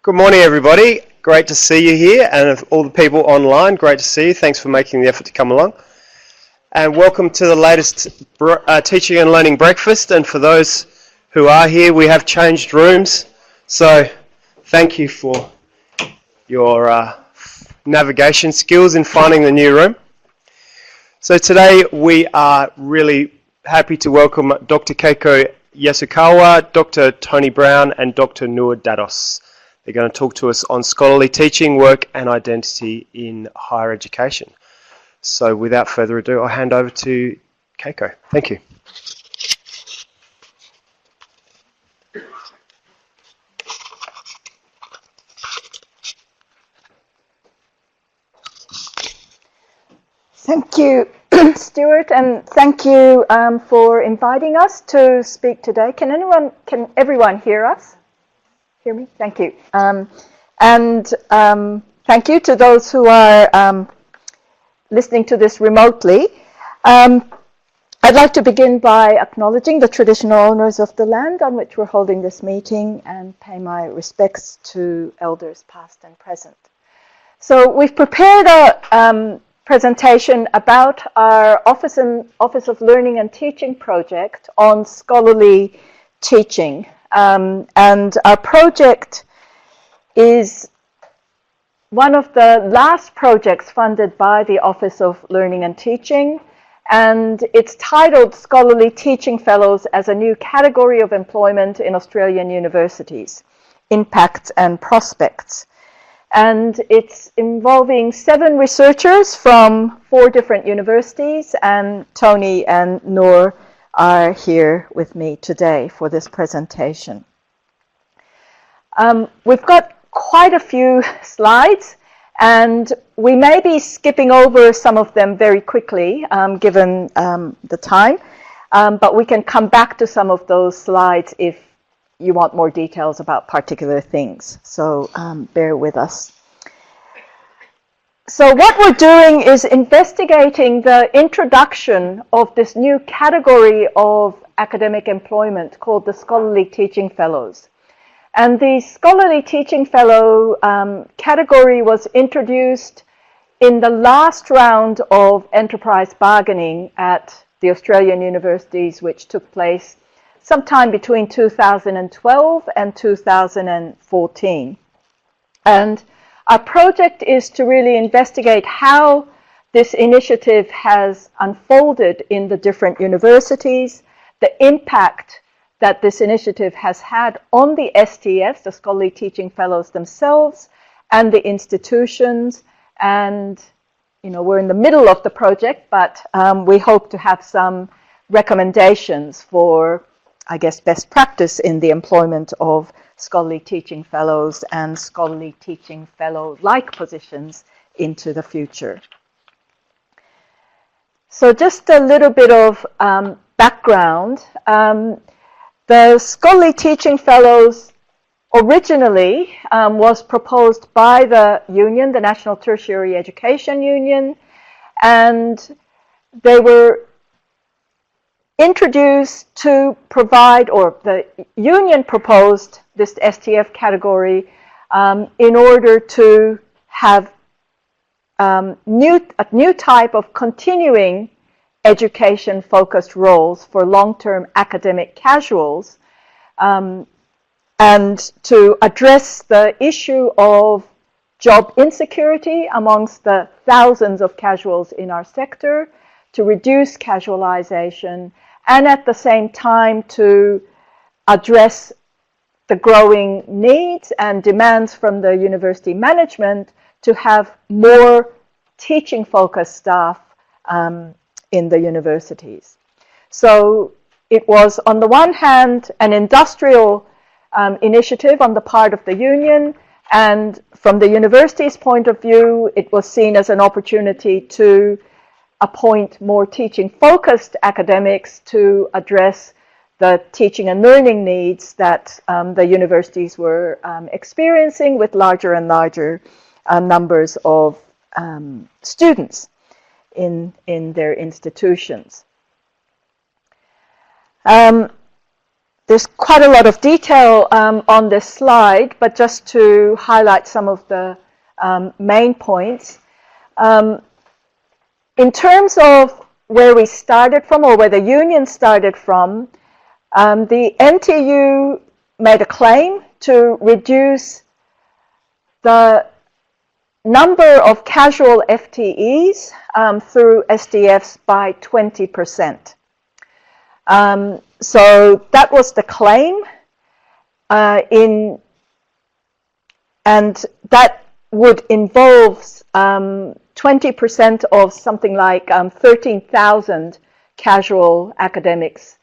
Good morning, everybody. Great to see you here, and of all the people online, great to see you. Thanks for making the effort to come along. And welcome to the latest Teaching and Learning Breakfast. And for those who are here, we have changed rooms. So thank you for your navigation skills in finding the new room. So today we are really happy to welcome Dr. Keiko Yasukawa, Dr. Tony Brown, and Dr. Nour Dados. They're going to talk to us on scholarly teaching, work and identity in higher education. So without further ado, I'll hand over to Keiko. Thank you. Thank you, Stuart, and thank you for inviting us to speak today. Can everyone hear us? Hear me? Thank you. Thank you to those who are listening to this remotely. I'd like to begin by acknowledging the traditional owners of the land on which we're holding this meeting and pay my respects to elders past and present. So we've prepared a presentation about our Office of Learning and Teaching project on scholarly teaching. And our project is one of the last projects funded by the Office of Learning and Teaching, and it's titled Scholarly Teaching Fellows as a New Category of Employment in Australian Universities, Impacts and Prospects. And it's involving 7 researchers from 4 different universities, and Tony and Nour are here with me today for this presentation. We've got quite a few slides, and we may be skipping over some of them very quickly, given the time, but we can come back to some of those slides if you want more details about particular things. So bear with us. So what we're doing is investigating the introduction of this new category of academic employment called the Scholarly Teaching Fellows. And the Scholarly Teaching Fellow category was introduced in the last round of enterprise bargaining at the Australian universities, which took place sometime between 2012 and 2014. And our project is to really investigate how this initiative has unfolded in the different universities, the impact that this initiative has had on the STFs, the Scholarly Teaching Fellows themselves, and the institutions. And, we're in the middle of the project, but we hope to have some recommendations for, best practice in the employment of scholarly teaching fellows and scholarly teaching fellow-like positions into the future. So just a little bit of background. The scholarly teaching fellows originally was proposed by the union, the National Tertiary Education Union, and they were introduced to provide, or the union proposed this STF category in order to have a new type of continuing education-focused roles for long-term academic casuals, and to address the issue of job insecurity amongst the thousands of casuals in our sector, to reduce casualization, and at the same time to address the growing needs and demands from the university management to have more teaching-focused staff in the universities. So it was, on the one hand, an industrial initiative on the part of the union, and from the university's point of view, it was seen as an opportunity to appoint more teaching-focused academics to address the teaching and learning needs that the universities were experiencing with larger and larger numbers of students in their institutions. there's quite a lot of detail on this slide, but just to highlight some of the main points. In terms of where we started from, or where the union started from, the NTU made a claim to reduce the number of casual FTEs through SDFs by 20%. So that was the claim, and that would involve 20% of something like 13,000 casual academics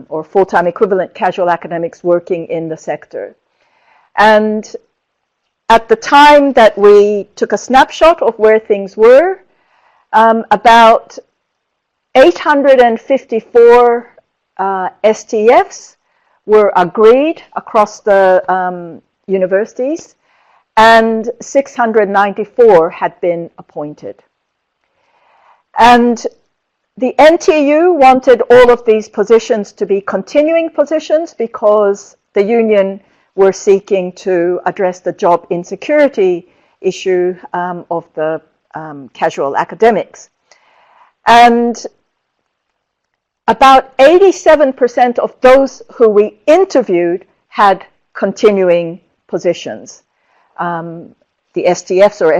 or full-time equivalent casual academics working in the sector. And at the time that we took a snapshot of where things were, about 854 STFs were agreed across the universities, and 694 had been appointed. And the NTU wanted all of these positions to be continuing positions because the union were seeking to address the job insecurity issue of the casual academics. And about 87% of those who we interviewed had continuing positions. The STFs or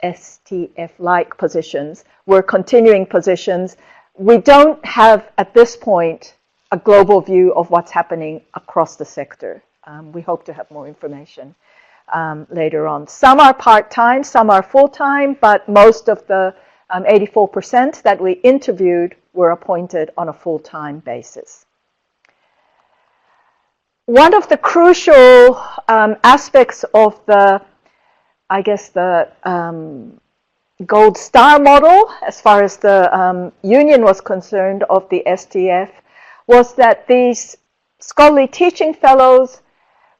STF-like positions were continuing positions. We don't have, at this point, a global view of what's happening across the sector. We hope to have more information later on. Some are part-time, some are full-time, but most of the 84% that we interviewed were appointed on a full-time basis. One of the crucial aspects of the, I guess, the gold star model, as far as the union was concerned, of the STF, was that these scholarly teaching fellows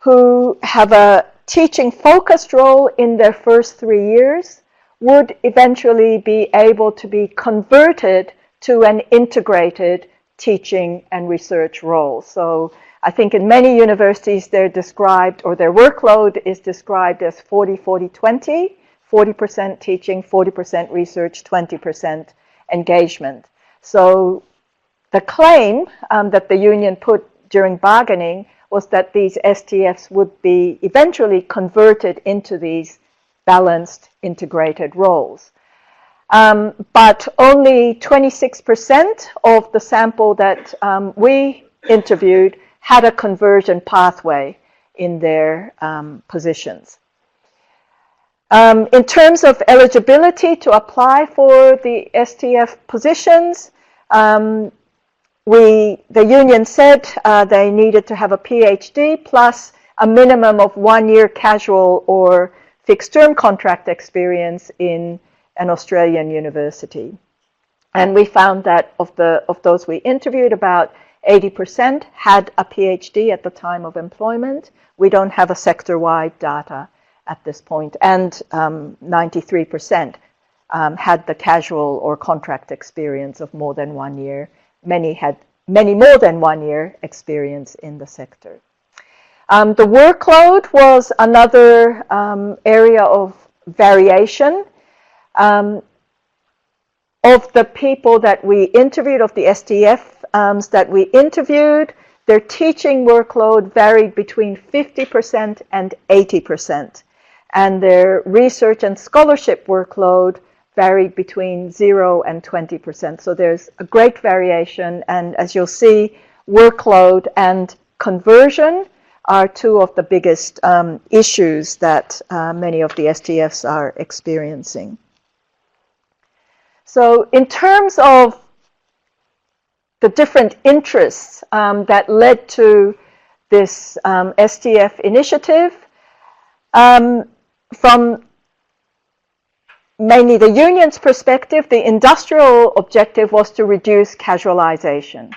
who have a teaching focused role in their first 3 years would eventually be able to be converted to an integrated teaching and research role. So I think in many universities they're described, or their workload is described as 40-40-20, 40% teaching, 40% research, 20% engagement. So the claim that the union put during bargaining was that these STFs would be eventually converted into these balanced integrated roles. But only 26% of the sample that we interviewed had a conversion pathway in their positions. In terms of eligibility to apply for the STF positions, the union said they needed to have a PhD plus a minimum of 1 year casual or fixed-term contract experience in an Australian university. And we found that of those we interviewed, about 80% had a PhD at the time of employment. We don't have a sector-wide data at this point, and 93% had the casual or contract experience of more than 1 year. Many had many more than 1 year experience in the sector. The workload was another area of variation. Of the people that we interviewed, of the STFs that we interviewed, their teaching workload varied between 50% and 80%. And their research and scholarship workload varied between 0 and 20%. So there's a great variation. And as you'll see, workload and conversion are two of the biggest issues that many of the STFs are experiencing. So in terms of the different interests that led to this STF initiative, from mainly the union's perspective, the industrial objective was to reduce casualization.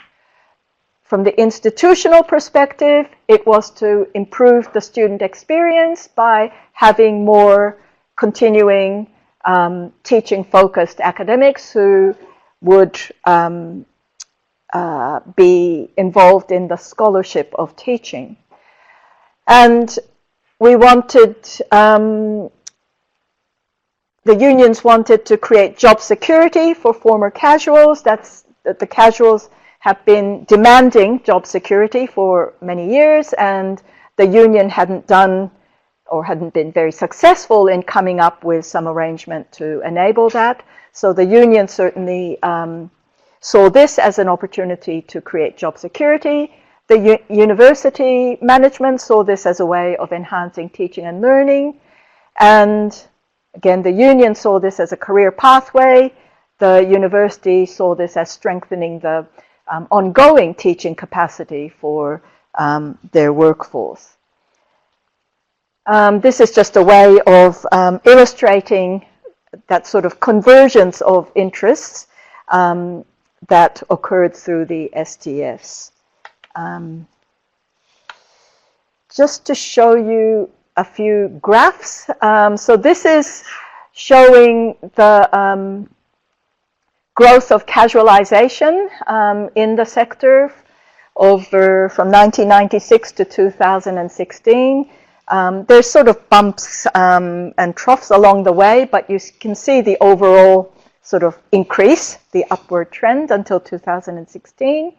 From the institutional perspective, it was to improve the student experience by having more continuing teaching-focused academics who would be involved in the scholarship of teaching. And we wanted, the unions wanted to create job security for former casuals. That's the casuals have been demanding job security for many years, and the union hadn't done or hadn't been very successful in coming up with some arrangement to enable that. So the union certainly saw this as an opportunity to create job security. The university management saw this as a way of enhancing teaching and learning. And again, the union saw this as a career pathway. The university saw this as strengthening the ongoing teaching capacity for their workforce. This is just a way of illustrating that sort of convergence of interests that occurred through the STFs. Just to show you a few graphs. So this is showing the growth of casualization in the sector from 1996 to 2016. There's sort of bumps and troughs along the way, but you can see the overall sort of increase, the upward trend until 2016.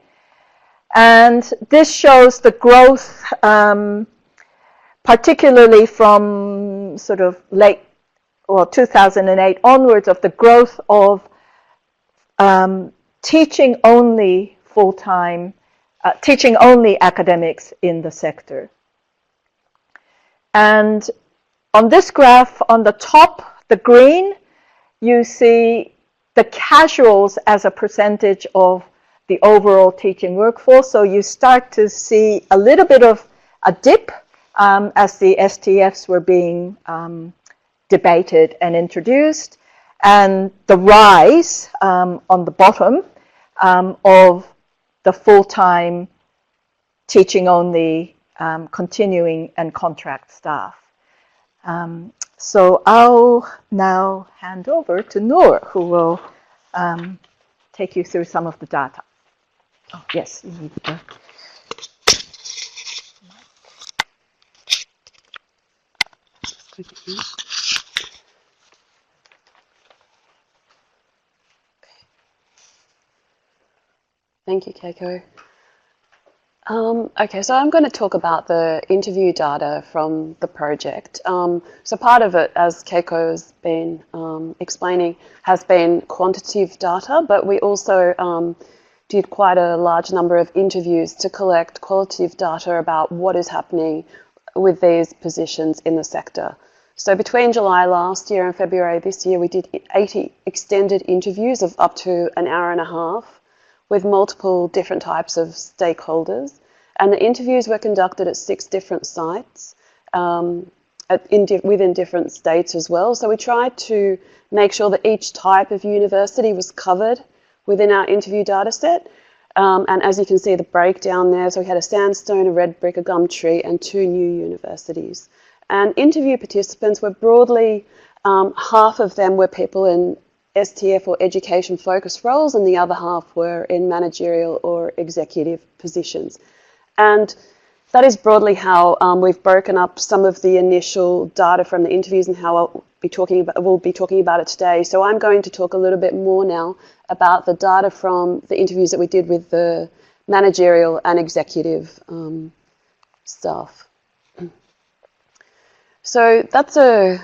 And this shows the growth, particularly from sort of 2008 onwards, of the growth of teaching-only full-time, teaching-only academics in the sector. And on this graph, on the top, the green, you see the casuals as a percentage of the overall teaching workforce. So you start to see a little bit of a dip as the STFs were being debated and introduced, and the rise on the bottom of the full-time teaching-only continuing and contract staff. So I'll now hand over to Nour, who will take you through some of the data. Oh, yes, you need the mic. Thank you, Keiko. Okay, so I'm going to talk about the interview data from the project. So part of it, as Keiko has been explaining, has been quantitative data, but we also did quite a large number of interviews to collect qualitative data about what is happening with these positions in the sector. So between July last year and February this year, we did 80 extended interviews of up to an hour and a half with multiple different types of stakeholders. And the interviews were conducted at 6 different sites within different states as well. So we tried to make sure that each type of university was covered within our interview data set. And as you can see, the breakdown there, so we had a Sandstone, a Red Brick, a Gumtree, and 2 new universities. And interview participants were broadly, half of them were people in STF or education focused roles, and the other half were in managerial or executive positions. And that is broadly how we've broken up some of the initial data from the interviews and how we'll be talking about it today. So I'm going to talk a little bit more now about the data from the interviews that we did with the managerial and executive staff. So that's a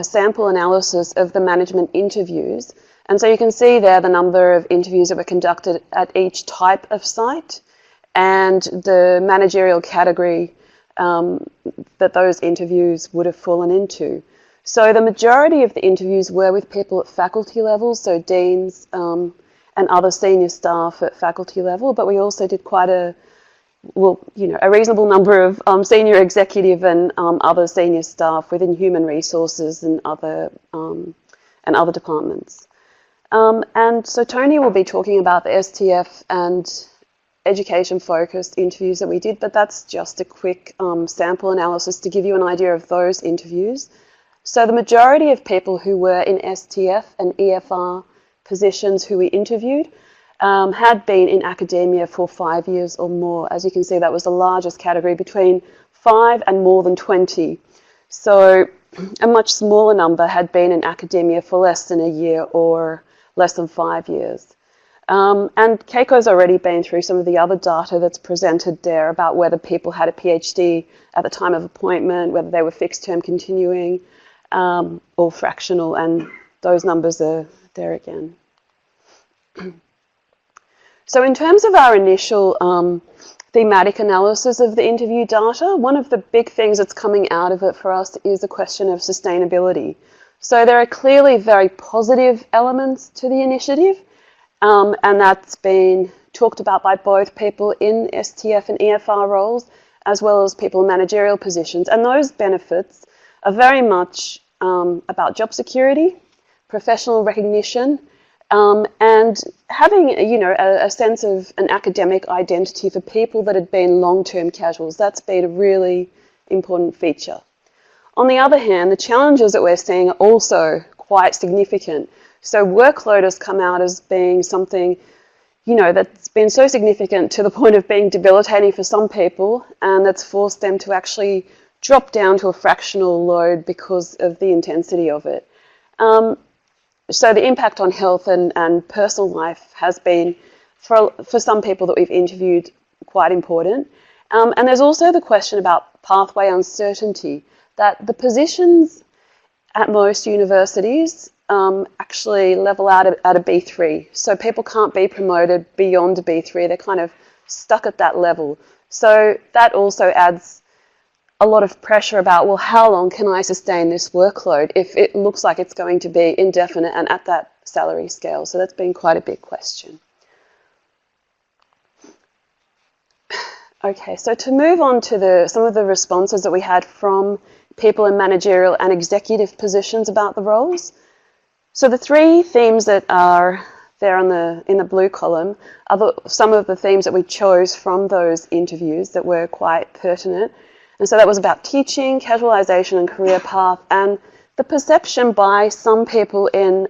sample analysis of the management interviews. And so you can see there the number of interviews that were conducted at each type of site and the managerial category that those interviews would have fallen into. So the majority of the interviews were with people at faculty level, so deans and other senior staff at faculty level, but we also did quite a reasonable number of senior executive and other senior staff within human resources and other departments. And so Tony will be talking about the STF and education-focused interviews that we did, but that's just a quick sample analysis to give you an idea of those interviews. So the majority of people who were in STF and EFR positions who we interviewed had been in academia for 5 years or more. As you can see, that was the largest category, between 5 and more than 20. So a much smaller number had been in academia for less than a year or less than 5 years. And Keiko's already been through some of the other data that's presented there about whether people had a PhD at the time of appointment, whether they were fixed term continuing or fractional, and those numbers are there again. So in terms of our initial thematic analysis of the interview data, one of the big things that's coming out of it for us is the question of sustainability. So there are clearly very positive elements to the initiative, and that's been talked about by both people in STF and EFR roles, as well as people in managerial positions. And those benefits are very much about job security, professional recognition, and having, a sense of an academic identity for people that had been long-term casuals. That's been a really important feature. On the other hand, the challenges that we're seeing are also quite significant. So workload has come out as being something, that's been so significant to the point of being debilitating for some people, and that's forced them to actually drop down to a fractional load because of the intensity of it. So the impact on health and personal life has been, for some people that we've interviewed, quite important. And there's also the question about pathway uncertainty, that the positions at most universities actually level out at a B3. So people can't be promoted beyond a B3. They're kind of stuck at that level. So that also adds a lot of pressure about, well, how long can I sustain this workload if it looks like it's going to be indefinite and at that salary scale? So that's been quite a big question. Okay, so to move on to some of the responses that we had from people in managerial and executive positions about the roles. So the three themes that are there in the blue column are some of the themes that we chose from those interviews that were quite pertinent. And so that was about teaching, casualisation and career path, and the perception by some people in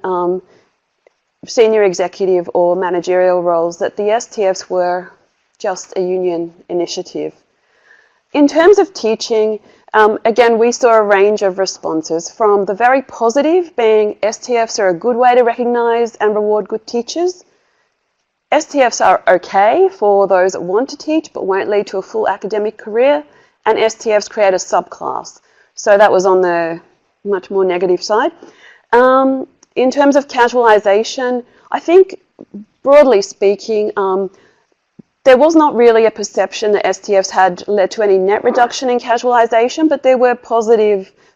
senior executive or managerial roles that the STFs were just a union initiative. In terms of teaching, again, we saw a range of responses, from the very positive being STFs are a good way to recognise and reward good teachers. STFs are okay for those that want to teach but won't lead to a full academic career. And STFs create a subclass. So that was on the much more negative side. In terms of casualisation, I think, broadly speaking, there was not really a perception that STFs had led to any net reduction in casualisation, but there were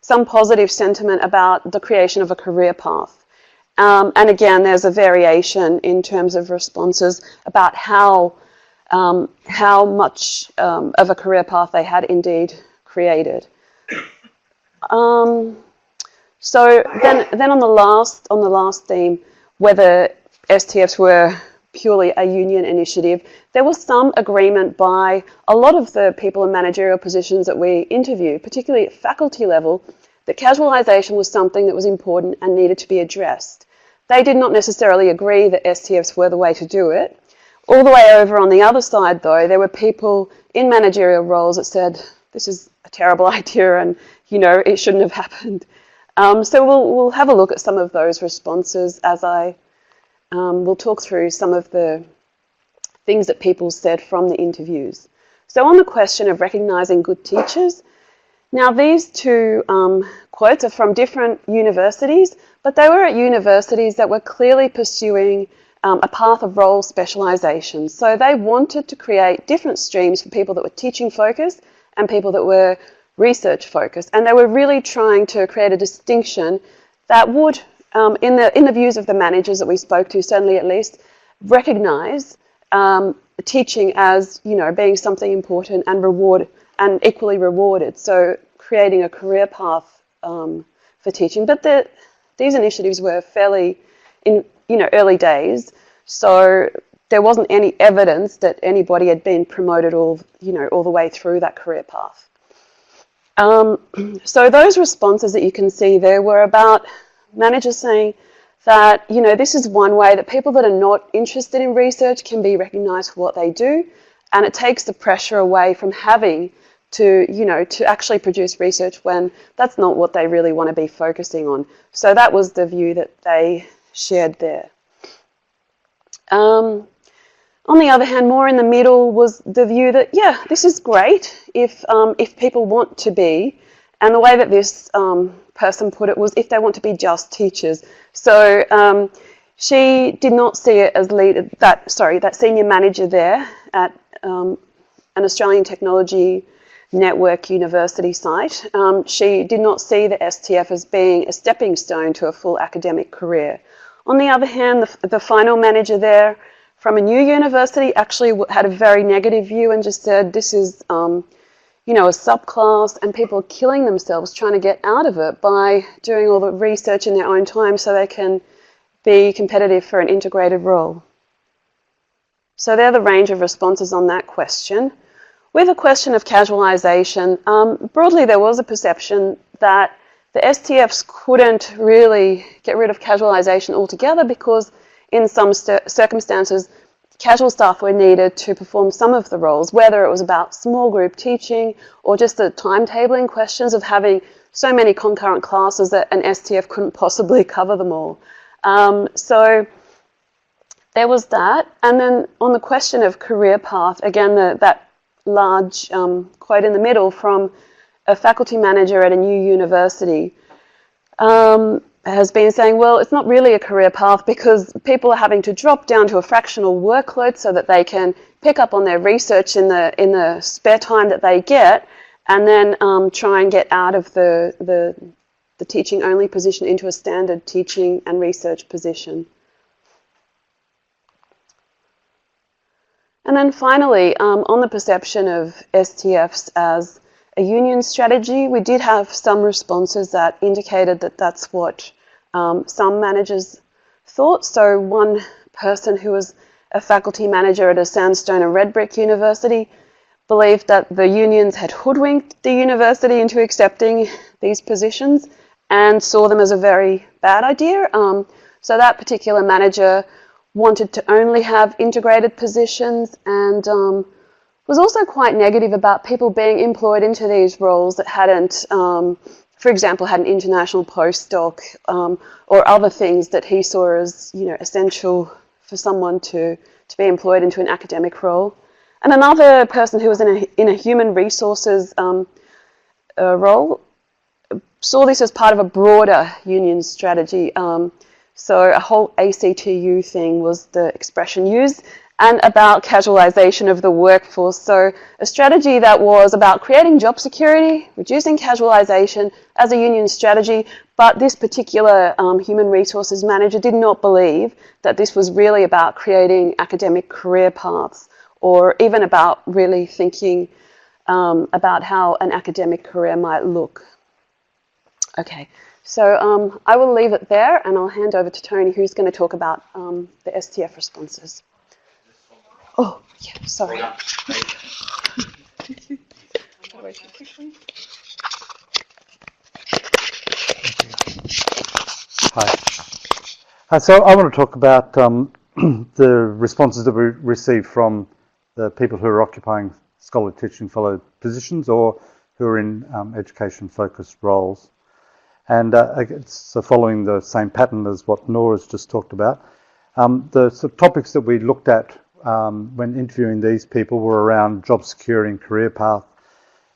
some positive sentiment about the creation of a career path. And again, there's a variation in terms of responses about how much of a career path they had indeed created. So then on the last theme, whether STFs were purely a union initiative, there was some agreement by a lot of the people in managerial positions that we interviewed, particularly at faculty level, that casualisation was something that was important and needed to be addressed. They did not necessarily agree that STFs were the way to do it. All the way over on the other side, though, there were people in managerial roles that said, this is a terrible idea and, it shouldn't have happened. So we'll have a look at some of those responses as we'll talk through some of the things that people said from the interviews. So on the question of recognising good teachers, now these two quotes are from different universities, but they were at universities that were clearly pursuing a path of role specialisation. So they wanted to create different streams for people that were teaching focused and people that were research focused. And they were really trying to create a distinction that would, in the views of the managers that we spoke to, certainly at least, recognise teaching as, being something important and equally rewarded. So creating a career path for teaching. But these initiatives were fairly in early days, so there wasn't any evidence that anybody had been promoted all the way through that career path. So those responses that you can see there were about managers saying that, you know, this is one way that people that are not interested in research can be recognised for what they do, and it takes the pressure away from having to, you know, to actually produce research when that's not what they really want to be focusing on. So that was the view that they shared there. On the other hand, more in the middle was the view that, yeah, this is great if people want to be, and the way that this person put it was if they want to be just teachers. So she did not see it as that senior manager there at an Australian Technology Network University site. She did not see the STF as being a stepping stone to a full academic career. On the other hand, the final manager there from a new university actually had a very negative view and just said this is, you know, a subclass and people are killing themselves trying to get out of it by doing all the research in their own time so they can be competitive for an integrated role. So they're the range of responses on that question. With the question of casualisation, broadly there was a perception that the STFs couldn't really get rid of casualisation altogether because in some circumstances casual staff were needed to perform some of the roles, whether it was about small group teaching or just the timetabling questions of having so many concurrent classes that an STF couldn't possibly cover them all. So there was that. And then on the question of career path, again, that large quote in the middle from a faculty manager at a new university has been saying, well, it's not really a career path because people are having to drop down to a fractional workload so that they can pick up on their research in the spare time that they get, and then try and get out of the teaching only position into a standard teaching and research position. And then finally, on the perception of STFs as a union strategy, we did have some responses that indicated that that's what some managers thought. So one person who was a faculty manager at a sandstone and red brick university believed that the unions had hoodwinked the university into accepting these positions and saw them as a very bad idea. So that particular manager wanted to only have integrated positions and was also quite negative about people being employed into these roles that hadn't, for example, had an international postdoc or other things that he saw as, you know, essential for someone to be employed into an academic role. And another person who was in a human resources role saw this as part of a broader union strategy. So a whole ACTU thing was the expression used, and about casualisation of the workforce. So a strategy that was about creating job security, reducing casualisation as a union strategy, but this particular human resources manager did not believe that this was really about creating academic career paths or even about really thinking about how an academic career might look. Okay, so I will leave it there and I'll hand over to Tony, who's going to talk about the STF responses. Oh, yeah, sorry. Hi. So I want to talk about the responses that we received from the people who are occupying scholar teaching fellow positions or who are in education-focused roles. And so following the same pattern as what Nour has just talked about, the sort of topics that we looked at when interviewing these people were around job security and career path,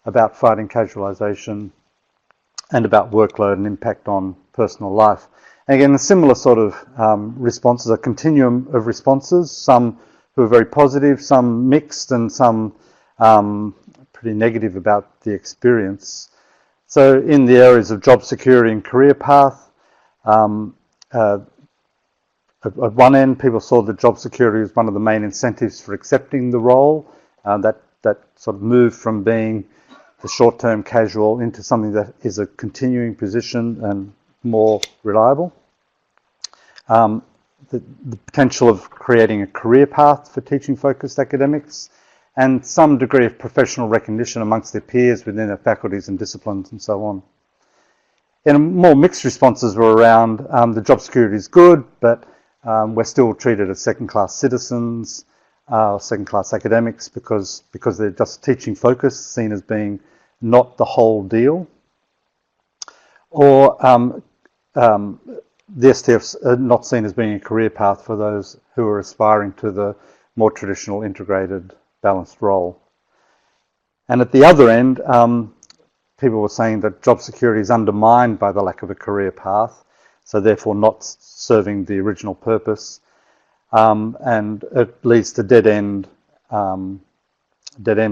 about fighting casualisation, and about workload and impact on personal life. And again, a similar sort of responses, a continuum of responses, some who are very positive, some mixed, and some pretty negative about the experience. So in the areas of job security and career path, at one end, people saw that job security as one of the main incentives for accepting the role. That sort of moved from being the short-term casual into something that is a continuing position and more reliable. The potential of creating a career path for teaching-focused academics, and some degree of professional recognition amongst their peers within their faculties and disciplines and so on. Then more mixed responses were around the job security is good, but we're still treated as second-class citizens, second-class academics because they're just teaching focus, seen as being not the whole deal. Or the STFs are not seen as being a career path for those who are aspiring to the more traditional integrated balanced role. And at the other end, people were saying that job security is undermined by the lack of a career path, so therefore not serving the original purpose, and it leads to dead-end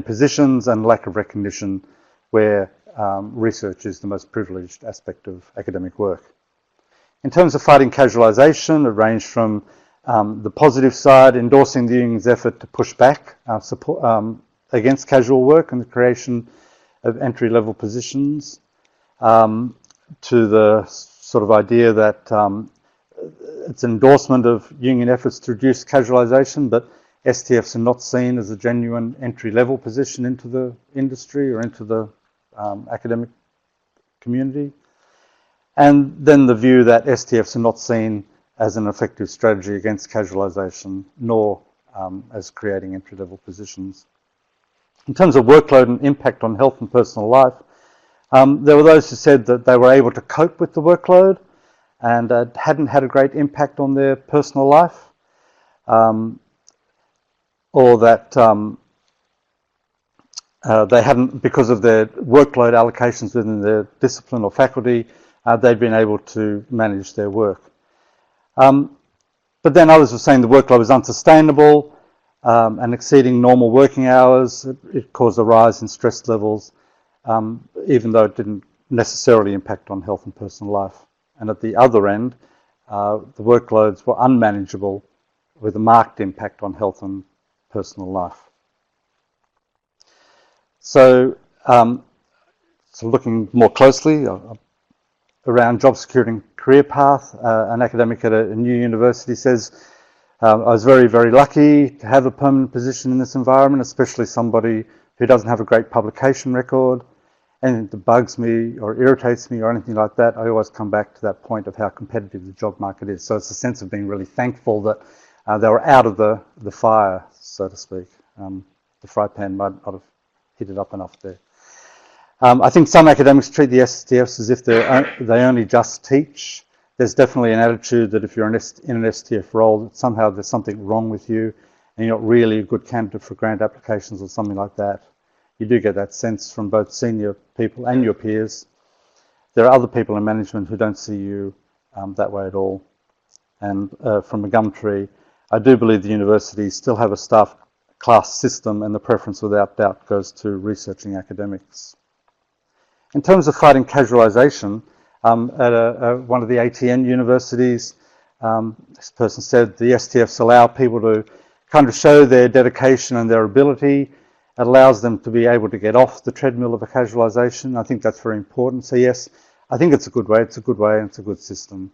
positions and lack of recognition where research is the most privileged aspect of academic work. In terms of fighting casualisation, it ranged from the positive side, endorsing the union's effort to push back against casual work and the creation of entry-level positions, to the sort of idea that it's an endorsement of union efforts to reduce casualisation, but STFs are not seen as a genuine entry-level position into the industry or into the academic community. And then the view that STFs are not seen as an effective strategy against casualisation, nor as creating entry-level positions. In terms of workload and impact on health and personal life, there were those who said that they were able to cope with the workload and hadn't had a great impact on their personal life, or that they hadn't, because of their workload allocations within their discipline or faculty, they'd been able to manage their work. But then others were saying the workload was unsustainable and exceeding normal working hours. It caused a rise in stress levels, even though it didn't necessarily impact on health and personal life. And at the other end, the workloads were unmanageable with a marked impact on health and personal life. So, looking more closely around job security and career path, an academic at a new university says, I was very, very lucky to have a permanent position in this environment, especially somebody who doesn't have a great publication record. Anything that bugs me or irritates me or anything like that, I always come back to that point of how competitive the job market is. So it's a sense of being really thankful that they were out of the fire, so to speak. The fry pan might not have heated up enough there. I think some academics treat the STFs as if they only just teach. There's definitely an attitude that if you're in an STF role, that somehow there's something wrong with you and you're not really a good candidate for grant applications or something like that. You do get that sense from both senior people and your peers. There are other people in management who don't see you that way at all. And from a gum tree, I do believe the universities still have a staff class system, and the preference without doubt goes to researching academics. In terms of fighting casualisation, at one of the ATN universities, this person said the STFs allow people to kind of show their dedication and their ability. It allows them to be able to get off the treadmill of a casualisation. I think that's very important. So yes, I think it's a good way. It's a good way and it's a good system.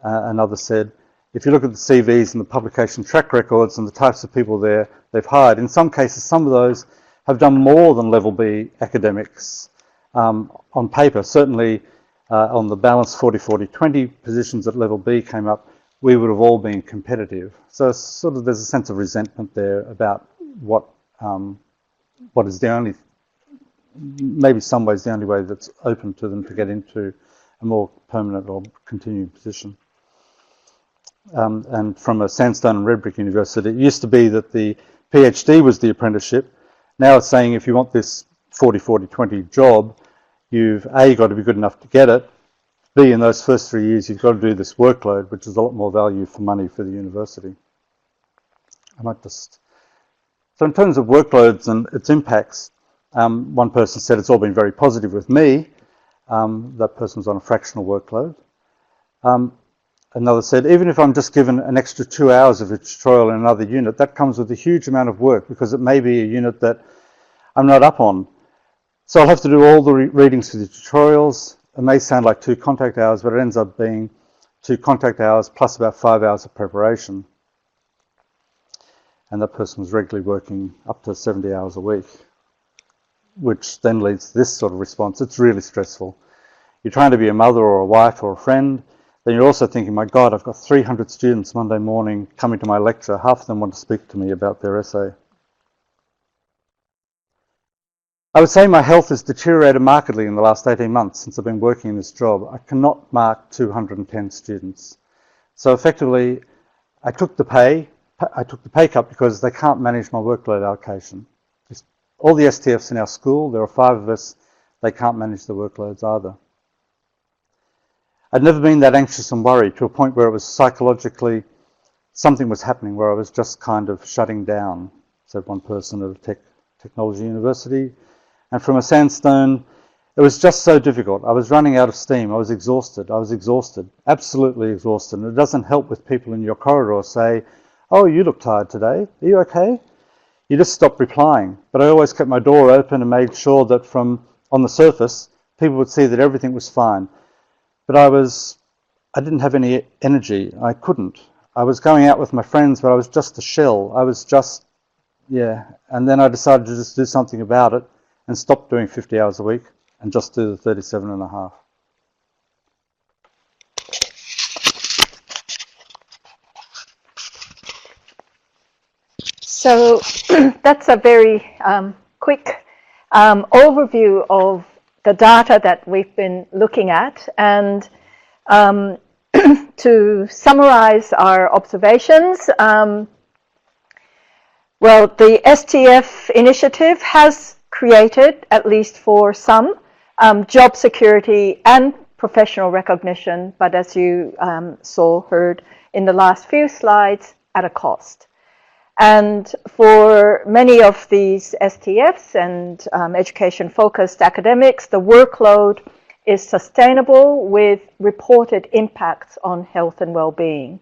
Another said, if you look at the CVs and the publication track records and the types of people they've hired, in some cases, some of those have done more than level B academics on paper. Certainly on the balanced 40-40-20 positions at level B came up, we would have all been competitive. So sort of there's a sense of resentment there about what is the only, maybe some ways the only way that's open to them to get into a more permanent or continuing position. And from a Sandstone and Redbrick University, it used to be that the PhD was the apprenticeship. Now it's saying if you want this 40-40-20 job, you've A, got to be good enough to get it, B, in those first 3 years, you've got to do this workload, which is a lot more value for money for the university. I might just... So in terms of workloads and its impacts, one person said it's all been very positive with me. That person was on a fractional workload. Another said, even if I'm just given an extra 2 hours of a tutorial in another unit, that comes with a huge amount of work because it may be a unit that I'm not up on. So I'll have to do all the readings for the tutorials. It may sound like 2 contact hours, but it ends up being 2 contact hours plus about 5 hours of preparation. And that person was regularly working up to 70 hours a week, which then leads to this sort of response. It's really stressful. You're trying to be a mother or a wife or a friend. Then you're also thinking, my God, I've got 300 students Monday morning coming to my lecture. Half of them want to speak to me about their essay. I would say my health has deteriorated markedly in the last 18 months since I've been working in this job. I cannot mark 210 students. So effectively, I took the pay cut because they can't manage my workload allocation. Just all the STFs in our school, there are 5 of us, they can't manage the workloads either. I'd never been that anxious and worried to a point where it was psychologically, something was happening where I was just kind of shutting down, said one person at a technology university. And from a sandstone, it was just so difficult. I was running out of steam. I was exhausted, absolutely exhausted. And it doesn't help with people in your corridor say, oh, you look tired today. Are you okay? You just stop replying. But I always kept my door open and made sure that from on the surface, people would see that everything was fine. But I didn't have any energy. I couldn't. I was going out with my friends, but I was just a shell. I was just, yeah. And then I decided to just do something about it and stop doing 50 hours a week and just do the 37 and a half. So that's a very quick overview of the data that we've been looking at. And to summarize our observations, well, the STF initiative has created, at least for some, job security and professional recognition, but as you heard in the last few slides, at a cost. And for many of these STFs and education-focused academics, the workload is sustainable with reported impacts on health and well-being.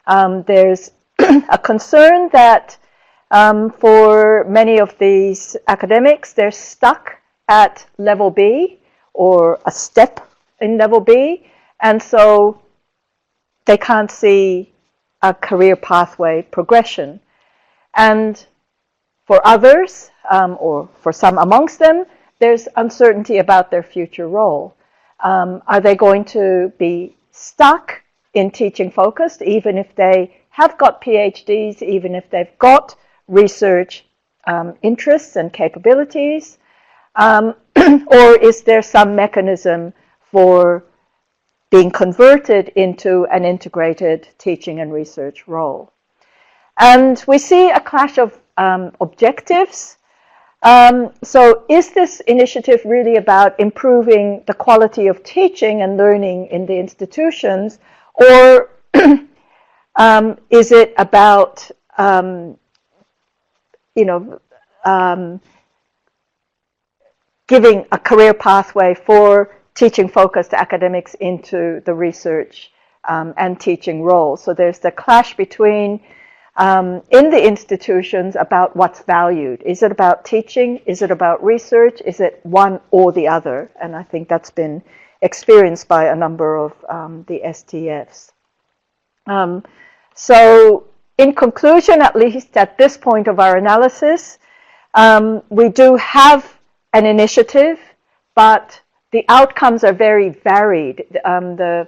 There's a concern that for many of these academics, they're stuck at level B or a step in level B, and so they can't see a career pathway progression. And for others, or for some amongst them, there's uncertainty about their future role. Are they going to be stuck in teaching focused, even if they have got PhDs, even if they've got research interests and capabilities? Or is there some mechanism for being converted into an integrated teaching and research role? And we see a clash of objectives. So is this initiative really about improving the quality of teaching and learning in the institutions, or is it about giving a career pathway for teaching-focused academics into the research and teaching role? So there's the clash between in the institutions about what's valued. Is it about teaching? Is it about research? Is it one or the other? And I think that's been experienced by a number of the STFs. So in conclusion, at least at this point of our analysis, we do have an initiative, but the outcomes are very varied. The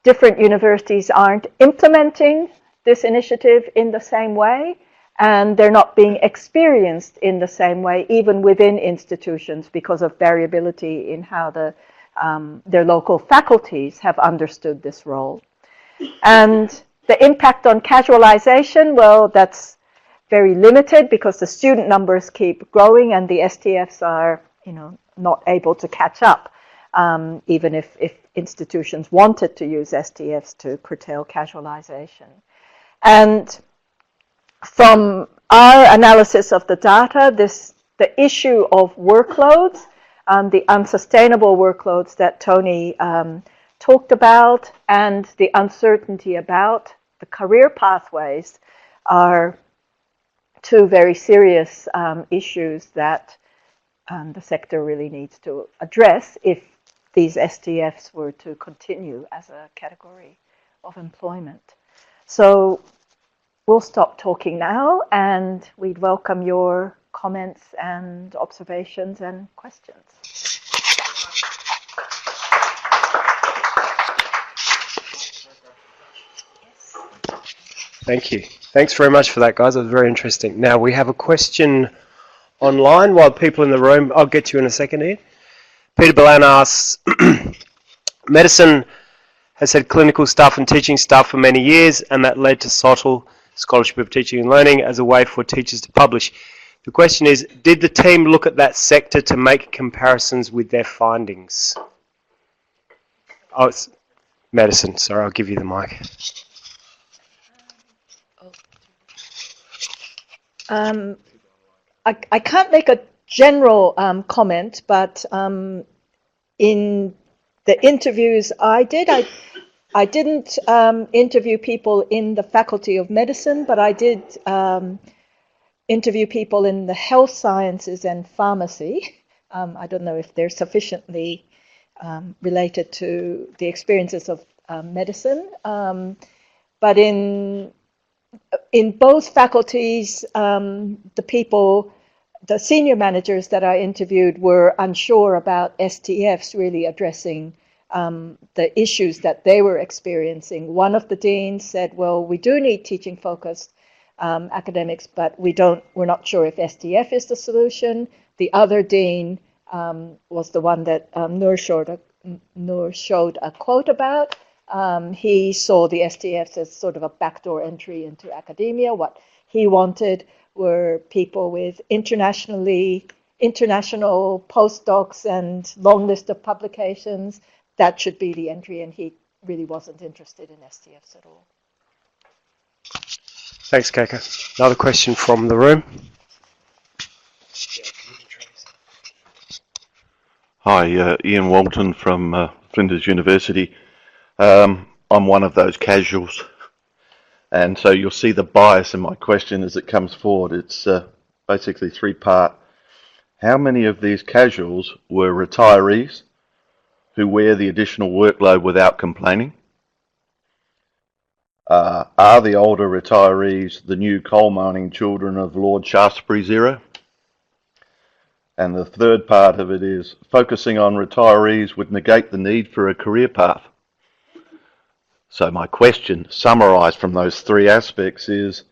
different universities aren't implementing this initiative in the same way, and they're not being experienced in the same way, even within institutions, because of variability in how their local faculties have understood this role. And the impact on casualization, well, that's very limited because the student numbers keep growing and the STFs are, not able to catch up, even if institutions wanted to use STFs to curtail casualization. And from our analysis of the data, the issue of workloads, the unsustainable workloads that Tony talked about, and the uncertainty about the career pathways are two very serious issues that the sector really needs to address if these STFs were to continue as a category of employment. So we'll stop talking now, and we'd welcome your comments and observations and questions. Thank you. Thanks very much for that, guys. It was very interesting. Now, we have a question online while people in the room, I'll get to you in a second here. Peter Balan asks, medicine has had clinical staff and teaching staff for many years, and that led to SOTL, Scholarship of Teaching and Learning, as a way for teachers to publish. The question is, did the team look at that sector to make comparisons with their findings? Oh, it's medicine. Sorry, I'll give you the mic. I can't make a general comment, but in the interviews I did, I didn't interview people in the Faculty of Medicine, but I did interview people in the health sciences and pharmacy. I don't know if they're sufficiently related to the experiences of medicine, but in both faculties, the senior managers that I interviewed were unsure about STFs really addressing the issues that they were experiencing. One of the deans said, well, we do need teaching focused academics, but we're not sure if STF is the solution. The other dean was the one that Nour showed a quote about. He saw the STFs as sort of a backdoor entry into academia. What he wanted were people with international postdocs and long list of publications. That should be the entry, and he really wasn't interested in STFs at all. Thanks, Keiko. Another question from the room. Hi, Ian Walton from Flinders University. I'm one of those casuals, and so you'll see the bias in my question as it comes forward. It's basically three-part. How many of these casuals were retirees who wear the additional workload without complaining? Are the older retirees the new coal mining children of Lord Shaftesbury's era? And the third part of it is, focusing on retirees would negate the need for a career path. So my question, summarised from those three aspects, is,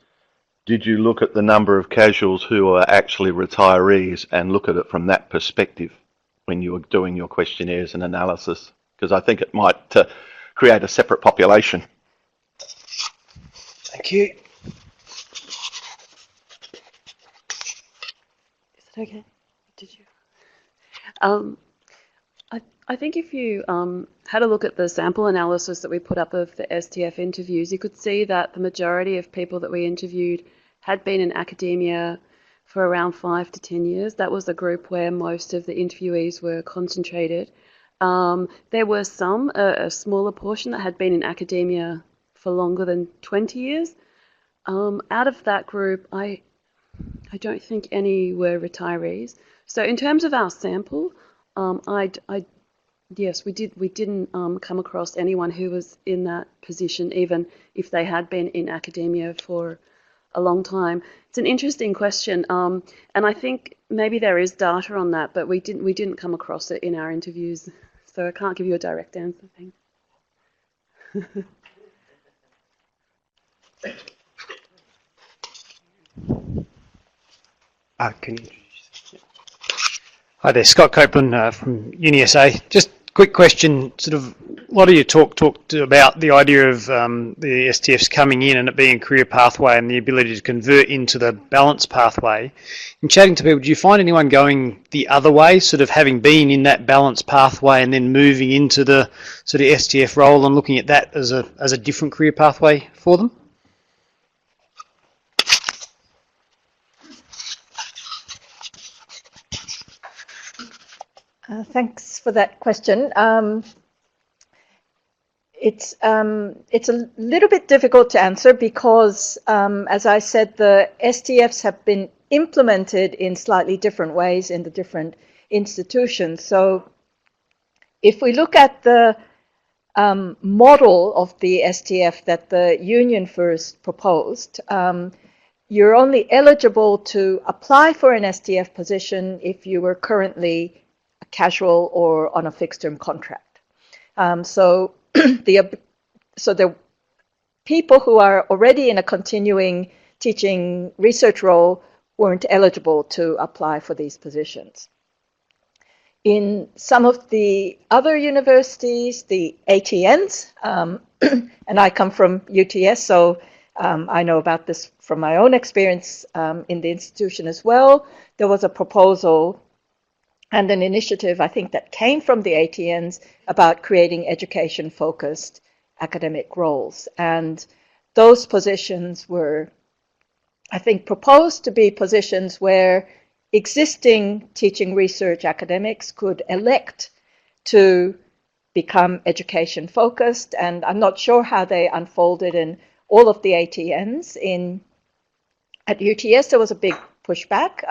did you look at the number of casuals who are actually retirees and look at it from that perspective when you were doing your questionnaires and analysis? Because I think it might create a separate population. Thank you. Is it okay? Did you? I think if you had a look at the sample analysis that we put up of the STF interviews, you could see that the majority of people that we interviewed had been in academia for around 5 to 10 years. That was the group where most of the interviewees were concentrated. There were some, a smaller portion, that had been in academia for longer than 20 years. Out of that group, I don't think any were retirees. So in terms of our sample, yes, we didn't come across anyone who was in that position, even if they had been in academia for a long time. It's an interesting question, and I think maybe there is data on that, but we didn't come across it in our interviews, so I can't give you a direct answer. Thanks. Can you? Hi there, Scott Copeland from UniSA. Just quick question, sort of, a lot of you talked about the idea of the STFs coming in and it being a career pathway and the ability to convert into the balanced pathway. In chatting to people, do you find anyone going the other way, sort of having been in that balanced pathway and then moving into the sort of STF role and looking at that as a different career pathway for them? Thanks for that question. It's a little bit difficult to answer because, as I said, the STFs have been implemented in slightly different ways in the different institutions. So if we look at the model of the STF that the union first proposed, you're only eligible to apply for an STF position if you were currently casual or on a fixed term contract. So people who are already in a continuing teaching research role weren't eligible to apply for these positions. In some of the other universities, the ATNs, and I come from UTS, so I know about this from my own experience in the institution as well. There was a proposal and an initiative, I think, that came from the ATNs about creating education-focused academic roles. And those positions were, I think, proposed to be positions where existing teaching research academics could elect to become education focused, and I'm not sure how they unfolded in all of the ATNs. At UTS there was a big pushback,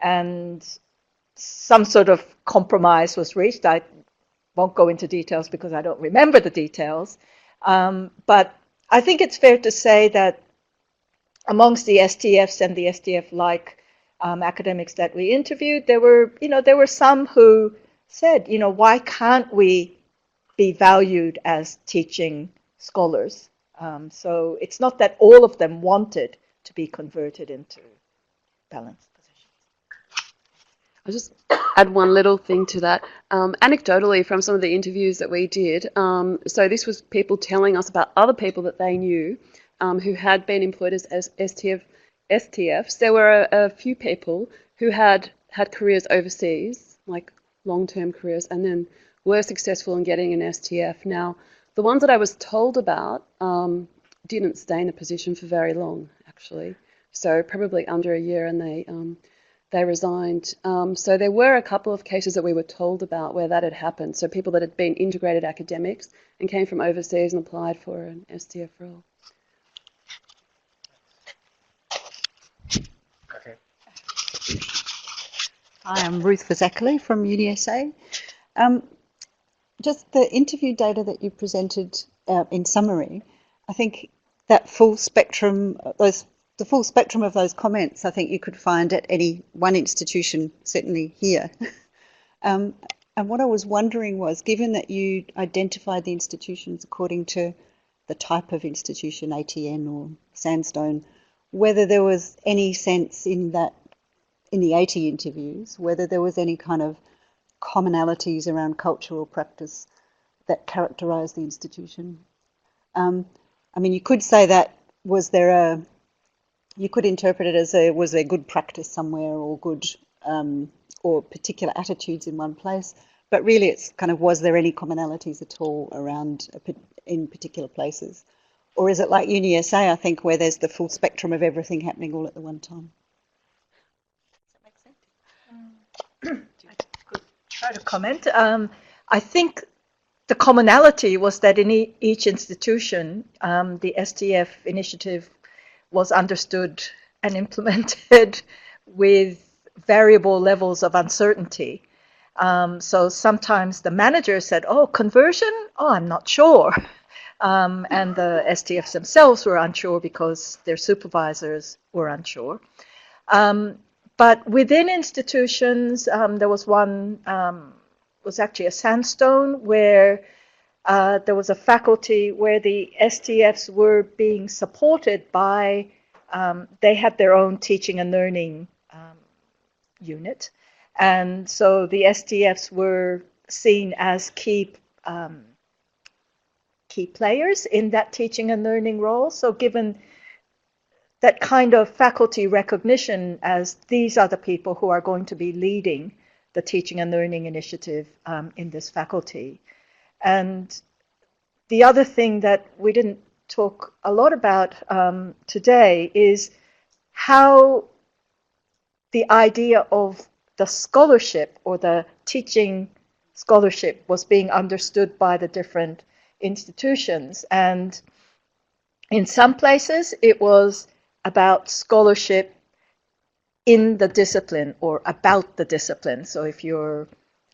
and some sort of compromise was reached. I won't go into details because I don't remember the details, but I think it's fair to say that amongst the STFs and the STF-like academics that we interviewed, there were some who said, why can't we be valued as teaching scholars? So it's not that all of them wanted to be converted into balanced positions. I'll just add one little thing to that. Anecdotally, from some of the interviews that we did, so this was people telling us about other people that they knew who had been employed as STFs. There were a few people who had careers overseas, like long-term careers, and then were successful in getting an STF. Now, the ones that I was told about didn't stay in a position for very long, actually. So probably under a year, and they resigned. So there were a couple of cases that we were told about where that had happened. So people that had been integrated academics and came from overseas and applied for an STF role. Hi, I'm Ruth Vazakali from UniSA. Just the interview data that you presented in summary, I think that full spectrum, the full spectrum of those comments, I think you could find at any one institution, certainly here. And what I was wondering was, given that you identified the institutions according to the type of institution, ATN or Sandstone, whether there was any sense in that, in the 80 interviews, whether there was any kind of commonalities around cultural practice that characterised the institution. I mean, you could say that, you could interpret it as was there good practice somewhere, or good, or particular attitudes in one place, but really it's kind of, was there any commonalities at all around in particular places? Or is it like UniSA, I think, where there's the full spectrum of everything happening all at the one time? I could try to comment. I think the commonality was that in each institution, the STF initiative was understood and implemented with variable levels of uncertainty. So sometimes the manager said, oh, conversion? Oh, I'm not sure. And the STFs themselves were unsure because their supervisors were unsure. But within institutions, there was one, was actually a Sandstone, where there was a faculty where the STFs were being supported by, they had their own teaching and learning unit. And so the STFs were seen as key players in that teaching and learning role. So given that kind of faculty recognition as these are the people who are going to be leading the teaching and learning initiative in this faculty. And the other thing that we didn't talk a lot about today is how the idea of the scholarship or the teaching scholarship was being understood by the different institutions. And in some places it was about scholarship in the discipline or about the discipline. So if you're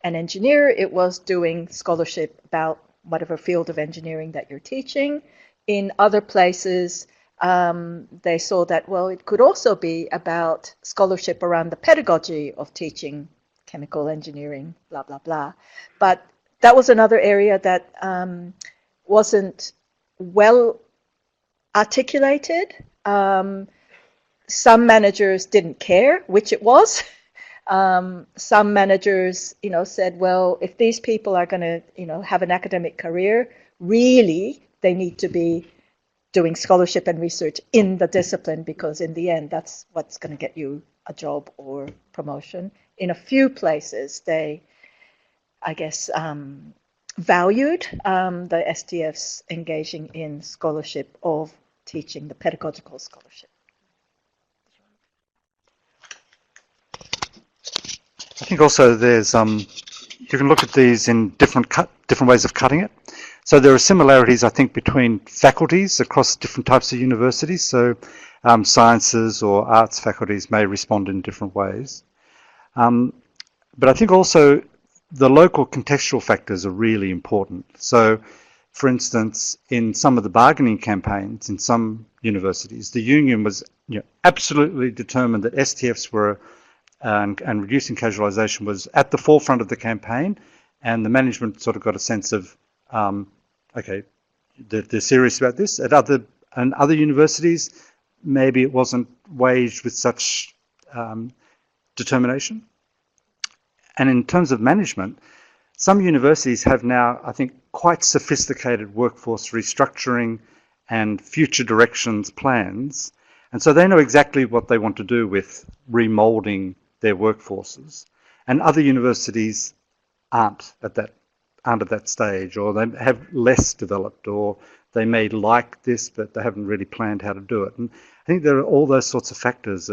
an engineer, it was doing scholarship about whatever field of engineering that you're teaching. In other places, they saw that, well, it could also be about scholarship around the pedagogy of teaching chemical engineering, blah, blah, blah. But that was another area that wasn't well articulated. Some managers didn't care which it was. Some managers, said, well, if these people are going to, have an academic career, really, they need to be doing scholarship and research in the discipline, because in the end, that's what's going to get you a job or promotion. In a few places, they, I guess, valued the STFs engaging in scholarship of teaching, the pedagogical scholarship. I think also there's you can look at these in different ways of cutting it. So there are similarities, I think, between faculties across different types of universities. So sciences or arts faculties may respond in different ways. But I think also the local contextual factors are really important. So, for instance, in some of the bargaining campaigns in some universities, the union was absolutely determined that STFs were and reducing casualisation was at the forefront of the campaign, and the management sort of got a sense of, okay, they're serious about this. At other universities, maybe it wasn't waged with such determination. And in terms of management, some universities have now, I think, quite sophisticated workforce restructuring and future directions plans. And so they know exactly what they want to do with remoulding their workforces. And other universities aren't at that stage, or they have less developed, or they may like this, but they haven't really planned how to do it. And I think there are all those sorts of factors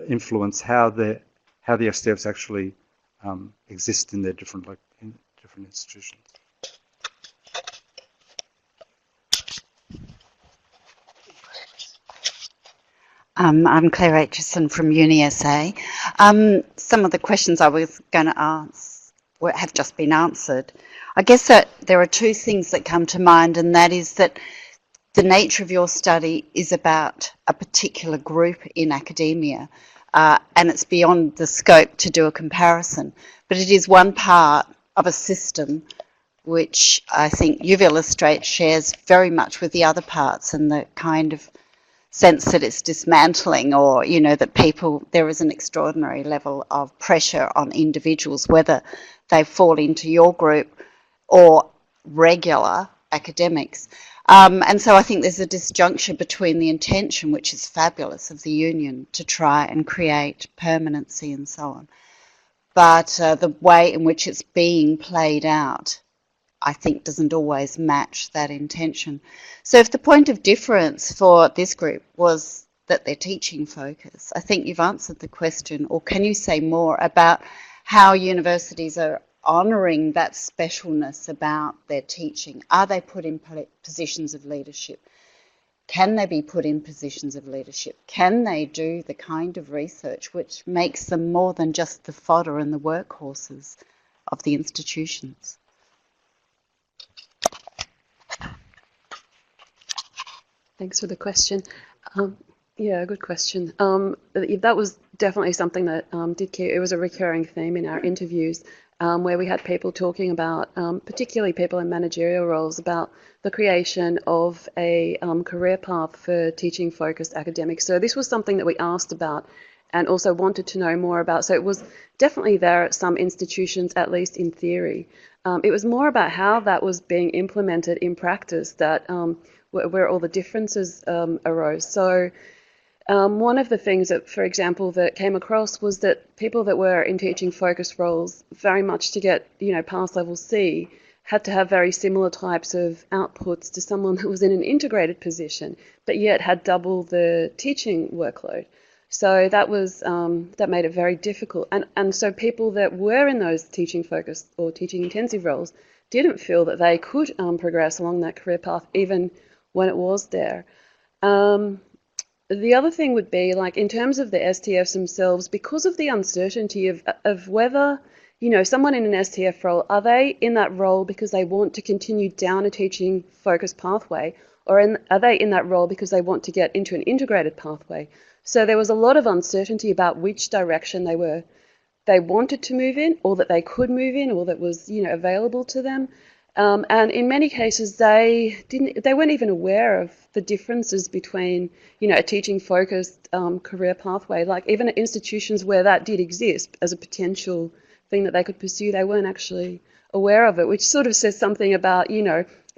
influence how the STFs actually exist in their different institutions. I'm Claire Aitchison from UniSA. Some of the questions I was going to ask have just been answered. I guess that there are two things that come to mind, and that is that the nature of your study is about a particular group in academia, and it's beyond the scope to do a comparison. But it is one part of a system which I think you've illustrated shares very much with the other parts, and the kind of sense that it's dismantling, or that there is an extraordinary level of pressure on individuals, whether they fall into your group or regular academics. And so I think there's a disjuncture between the intention, which is fabulous, of the union to try and create permanency and so on, but the way in which it's being played out, I think, doesn't always match that intention. So if the point of difference for this group was that they're teaching focus, I think you've answered the question. Or can you say more about how universities are honouring that specialness about their teaching? Are they put in positions of leadership? Can they be put in positions of leadership? Can they do the kind of research which makes them more than just the fodder and the workhorses of the institutions? Thanks for the question. Yeah, good question. That was definitely something that it was a recurring theme in our interviews, where we had people talking about, particularly people in managerial roles, about the creation of a career path for teaching-focused academics. So this was something that we asked about and also wanted to know more about. So it was definitely there at some institutions, at least in theory. It was more about how that was being implemented in practice that where all the differences arose. So one of the things that, for example, that came across was that people that were in teaching focus roles, very much to get, pass level C, had to have very similar types of outputs to someone who was in an integrated position, but yet had double the teaching workload. So that was that made it very difficult. And so people that were in those teaching focused or teaching intensive roles didn't feel that they could progress along that career path, even when it was there. The other thing would be, like, in terms of the STFs themselves, because of the uncertainty of whether, someone in an STF role, are they in that role because they want to continue down a teaching focused pathway, or are they in that role because they want to get into an integrated pathway? So there was a lot of uncertainty about which direction they wanted to move in, or that they could move in, or that was, available to them. And in many cases, they weren't even aware of the differences between, a teaching-focused career pathway. Like even at institutions where that did exist as a potential thing that they could pursue, they weren't actually aware of it, which sort of says something about,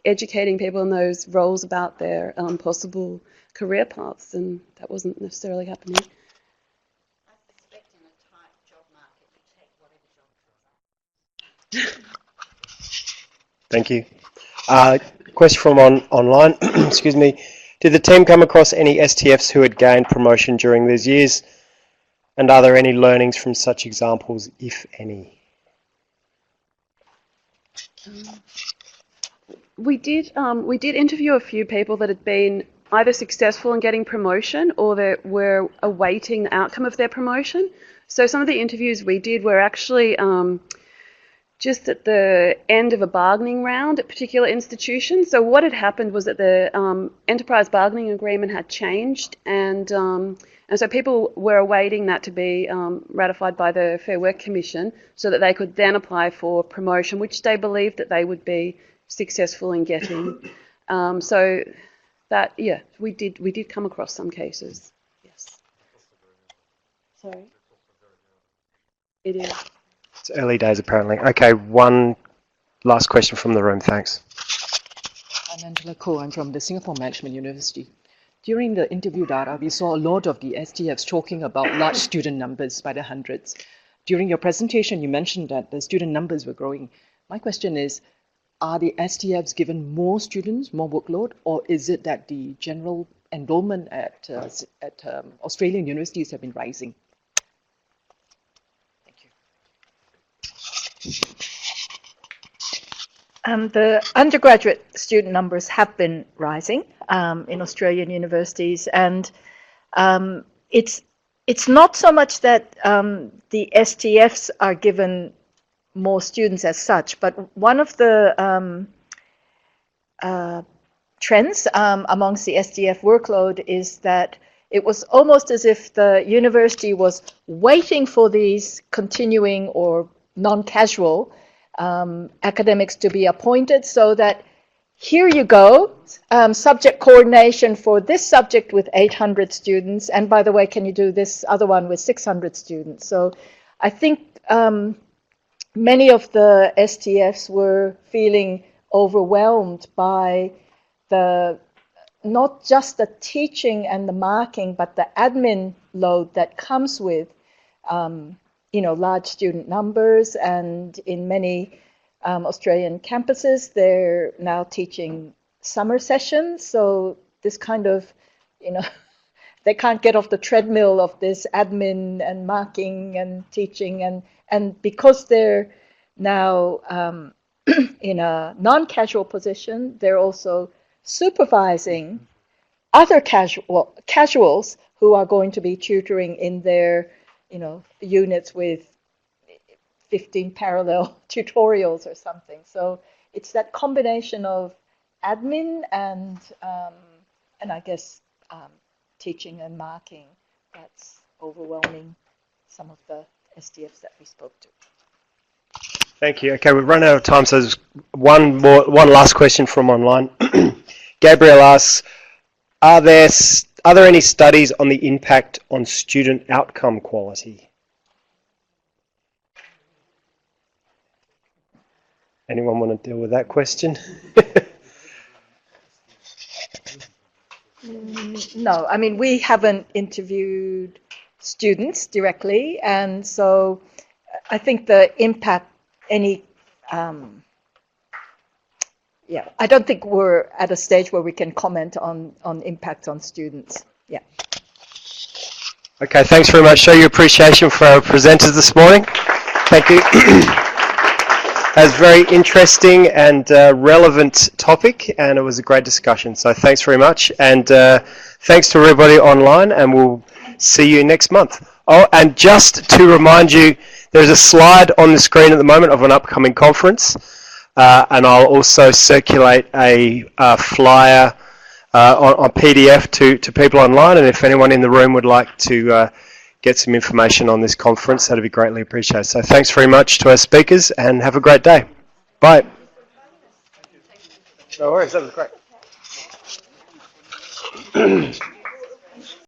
educating people in those roles about their possible career paths, and that wasn't necessarily happening. I suspect in a tight job market, you take whatever job comes up. Thank you. Question from online. Excuse me. Did the team come across any STFs who had gained promotion during these years? And are there any learnings from such examples, if any? We did interview a few people that had been either successful in getting promotion or that were awaiting the outcome of their promotion. So some of the interviews we did were actually just at the end of a bargaining round at particular institutions. So what had happened was that the enterprise bargaining agreement had changed, and so people were awaiting that to be ratified by the Fair Work Commission so that they could then apply for promotion, which they believed that they would be successful in getting. So that, yeah, we did come across some cases. Yes. Sorry. It is. It's early days, apparently. Okay, one last question from the room. Thanks. I'm Angela Ko. I'm from the Singapore Management University. During the interview data, we saw a lot of the STFs talking about large student numbers by the hundreds. During your presentation, you mentioned that the student numbers were growing. My question is, are the STFs given more students, more workload, or is it that the general enrollment at Australian universities have been rising? The undergraduate student numbers have been rising in Australian universities, and it's not so much that the STFs are given more students as such, but one of the trends amongst the STF workload is that it was almost as if the university was waiting for these continuing or non-casual academics to be appointed, so that here you go, subject coordination for this subject with 800 students, and by the way, can you do this other one with 600 students? So I think many of the STFs were feeling overwhelmed by not just the teaching and the marking, but the admin load that comes with large student numbers. And in many Australian campuses, they're now teaching summer sessions. So this kind of, they can't get off the treadmill of this admin and marking and teaching. And because they're now in a non-casual position, they're also supervising other casuals who are going to be tutoring in their units with 15 parallel tutorials or something. So it's that combination of admin and I guess teaching and marking that's overwhelming some of the STFs that we spoke to. Thank you. Okay, we've run out of time, so there's one last question from online. Gabriel asks, are there any studies on the impact on student outcome quality? Anyone want to deal with that question? No, I mean, we haven't interviewed students directly, and so I think the impact, I don't think we're at a stage where we can comment on impact on students. Yeah. Okay, thanks very much. Show your appreciation for our presenters this morning. Thank you. That was a very interesting and relevant topic, and it was a great discussion. So thanks very much, and thanks to everybody online, and we'll see you next month. Oh, and just to remind you, there's a slide on the screen at the moment of an upcoming conference, and I'll also circulate a flyer on PDF to people online, and if anyone in the room would like to get some information on this conference, that'd be greatly appreciated. So thanks very much to our speakers, and have a great day. Bye. No worries, that was great.